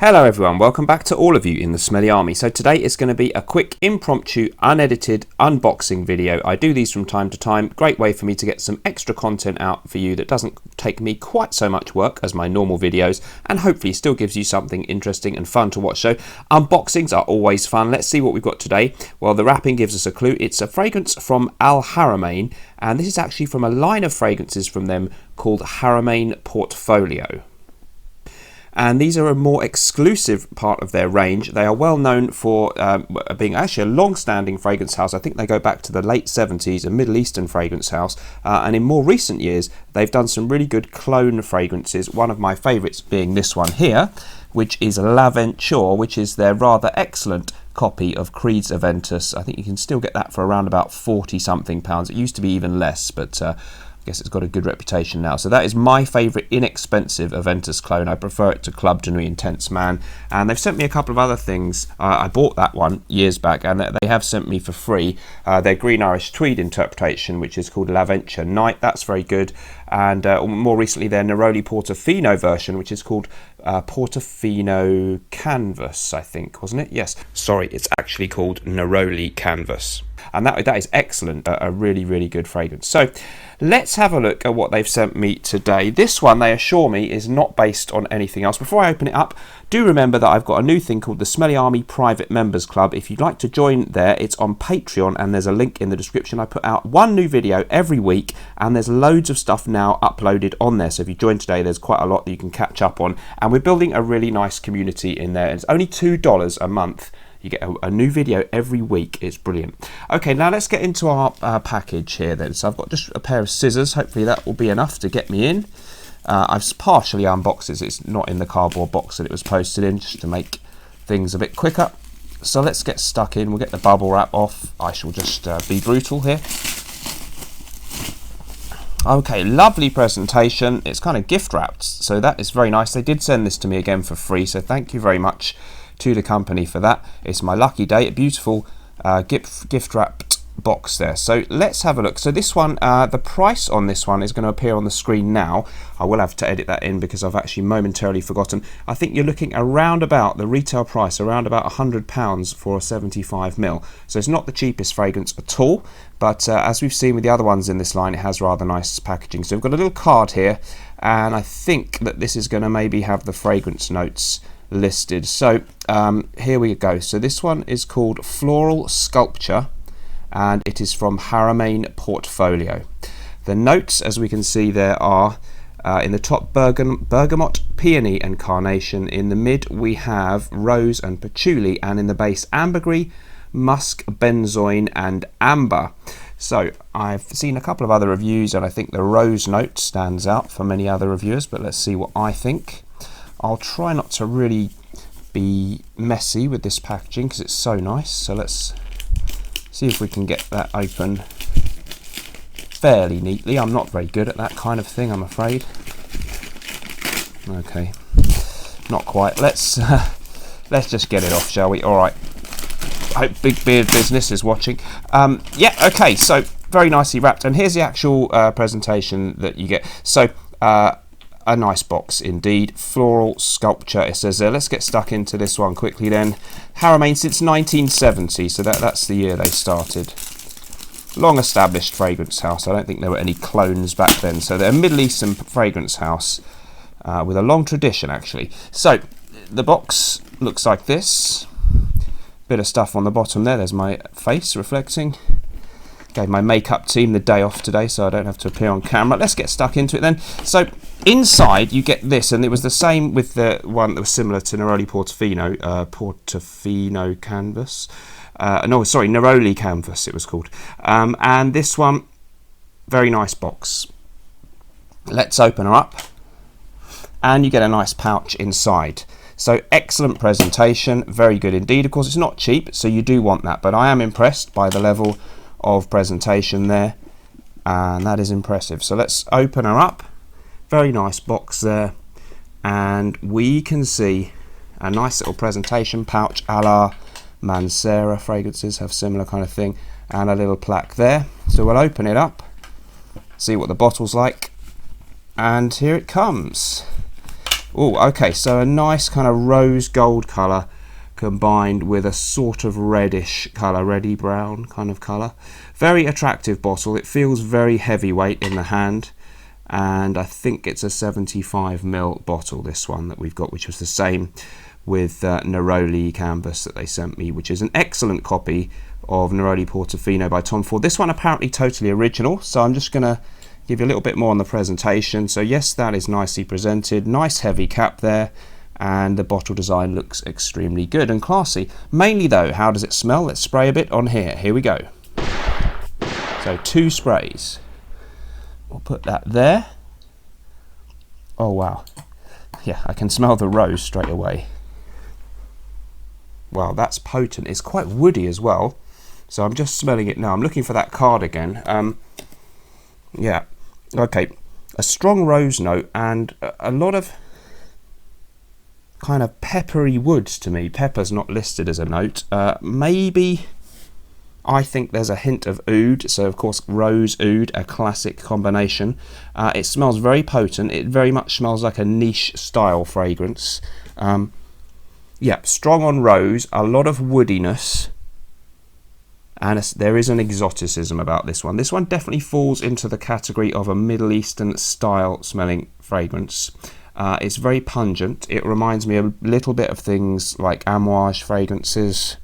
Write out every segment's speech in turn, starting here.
Hello everyone, welcome back to all of you in the Smelly Army. So today is going to be a quick, impromptu, unedited unboxing video. I do these from time to time. Great way for me to get some extra content out for you that doesn't take me quite so much work as my normal videos, and hopefully still gives you something interesting and fun to watch. So unboxings are always fun. Let's see what we've got today. Well, the wrapping gives us a clue. It's a fragrance from Haramain, and this is actually from a line of fragrances from them called Haramain Portfolio. And these are a more exclusive part of their range. They are well known for being actually a long-standing fragrance house. I think they go back to the late 70s, a Middle Eastern fragrance house. And in more recent years, they've done some really good clone fragrances. One of my favourites being this one here, which is L'Aventure, which is their rather excellent copy of Creed's Aventus. I think you can still get that for around about £40-something. It used to be even less, but I guess it's got a good reputation now. So that is my favourite inexpensive Aventus clone. I prefer it to Club de Nuit Intense Man. And they've sent me a couple of other things. I bought that one years back, and they have sent me for free their Green Irish Tweed interpretation, which is called L'Aventure Night. That's very good. And more recently, their Neroli Portofino version, which is called Portofino Canvas, I think, wasn't it? Yes. Sorry, it's actually called Neroli Canvas. And that is excellent, a really, really good fragrance. So let's have a look at what they've sent me today. This one, they assure me, is not based on anything else. Before I open it up, do remember that I've got a new thing called the Smelly Army Private Members Club. If you'd like to join there, it's on Patreon, and there's a link in the description. I put out one new video every week, and there's loads of stuff now uploaded on there. So if you join today, there's quite a lot that you can catch up on. And we're building a really nice community in there. It's only $2 a month. You get a new video every week. It's brilliant. Okay, now let's get into our package here then. So I've got just a pair of scissors. Hopefully that will be enough to get me in. I've partially unboxed it. It's not in the cardboard box that it was posted in, just to make things a bit quicker. So let's get stuck in. We'll get the bubble wrap off. I shall just be brutal here. Okay, lovely presentation. It's kind of gift wrapped, so that is very nice. They did send this to me again for free, so thank you very much to the company for that. It's my lucky day. A beautiful gift wrapped box there. So let's have a look. So this one, the price on this one is going to appear on the screen now. I will have to edit that in because I've actually momentarily forgotten. I think you're looking around about the retail price, around about £100 for a 75ml. So it's not the cheapest fragrance at all, but as we've seen with the other ones in this line, it has rather nice packaging. So we've got a little card here, and I think that this is going to maybe have the fragrance notes listed. So here we go. So this one is called Floral Sculpture, and it is from Haramain Portfolio. The notes, as we can see there, are in the top bergamot, peony and carnation. In the mid we have rose and patchouli, and in the base ambergris, musk, benzoin and amber. So I've seen a couple of other reviews, and I think the rose note stands out for many other reviewers, but let's see what I think. I'll try not to really be messy with this packaging because it's so nice. So let's see if we can get that open fairly neatly. I'm not very good at that kind of thing, I'm afraid. Okay, not quite. Let's just get it off, shall we? All right. I hope Big Beard Business is watching. Yeah, okay, so very nicely wrapped. And here's the actual presentation that you get. So a nice box indeed. Floral Sculpture, it says there. Let's get stuck into this one quickly then. Haramain since 1970, so that's the year they started. Long established fragrance house. I don't think there were any clones back then. So they're a Middle Eastern fragrance house with a long tradition actually. So the box looks like this. Bit of stuff on the bottom there. There's my face reflecting. Gave my makeup team the day off today, so I don't have to appear on camera. Let's get stuck into it then. So inside you get this, and it was the same with the one that was similar to Neroli Portofino Canvas. No, sorry, Neroli Canvas it was called. And this one, very nice box. Let's open her up, and you get a nice pouch inside. So excellent presentation, very good indeed. Of course, it's not cheap, so you do want that, but I am impressed by the level of presentation there, and that is impressive. So let's open her up. Very nice box there, and we can see a nice little presentation pouch a la Mancera fragrances have similar kind of thing, and a little plaque there. So we'll open it up, see what the bottle's like, and here it comes. Oh, okay, so a nice kind of rose gold colour combined with a sort of reddish colour, reddy brown kind of colour. Very attractive bottle. It feels very heavyweight in the hand, and I think it's a 75ml bottle, this one that we've got, which was the same with Neroli canvas that they sent me, which is an excellent copy of Neroli Portofino by Tom Ford. This one apparently totally original, so I'm just going to give you a little bit more on the presentation. So yes, that is nicely presented, nice heavy cap there, and the bottle design looks extremely good and classy. Mainly though, how does it smell? Let's spray a bit on here. Here we go. So 2 sprays. We'll put that there. Oh wow. Yeah, I can smell the rose straight away. Wow, that's potent. It's quite woody as well. So I'm just smelling it now. I'm looking for that card again. Yeah, okay. A strong rose note and a lot of kind of peppery woods to me. Pepper's not listed as a note. Maybe I think there's a hint of oud. So of course rose oud, a classic combination. It smells very potent. It very much smells like a niche style fragrance. Yeah, strong on rose, a lot of woodiness, and there is an exoticism about this one. This one definitely falls into the category of a Middle Eastern style smelling fragrance. It's very pungent. It reminds me a little bit of things like Amouage fragrances,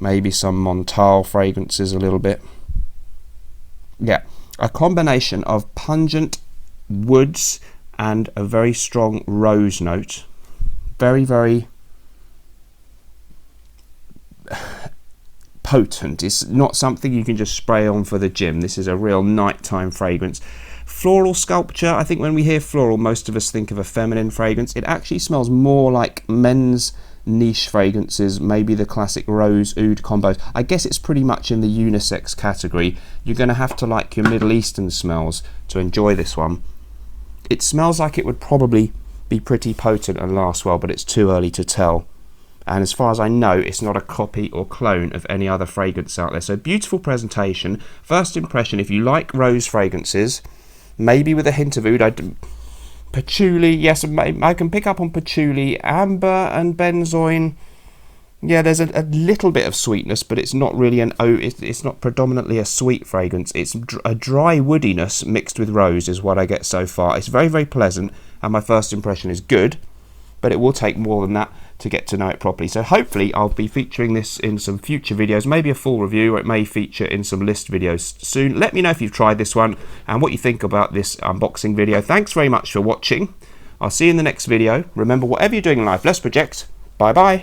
maybe some Montal fragrances a little bit. Yeah, a combination of pungent woods and a very strong rose note. Very, very potent. It's not something you can just spray on for the gym. This is a real nighttime fragrance. Floral sculpture. I think when we hear floral, most of us think of a feminine fragrance. It actually smells more like men's niche fragrances, maybe the classic rose oud combos. I guess it's pretty much in the unisex category. You're going to have to like your Middle Eastern smells to enjoy this one. It smells like it would probably be pretty potent and last well, but it's too early to tell. And as far as I know, it's not a copy or clone of any other fragrance out there. So beautiful presentation. First impression, if you like rose fragrances, maybe with a hint of oud, patchouli, yes, I can pick up on patchouli, amber and benzoin. Yeah, there's a little bit of sweetness, but it's not really it's not predominantly a sweet fragrance. It's a dry woodiness mixed with rose is what I get so far. It's very, very pleasant, and my first impression is good, but it will take more than that to get to know it properly. So hopefully I'll be featuring this in some future videos, maybe a full review, or it may feature in some list videos soon. Let me know if you've tried this one and what you think about this unboxing video. Thanks very much for watching. I'll see you in the next video. Remember, whatever you're doing in life, let's project. Bye bye.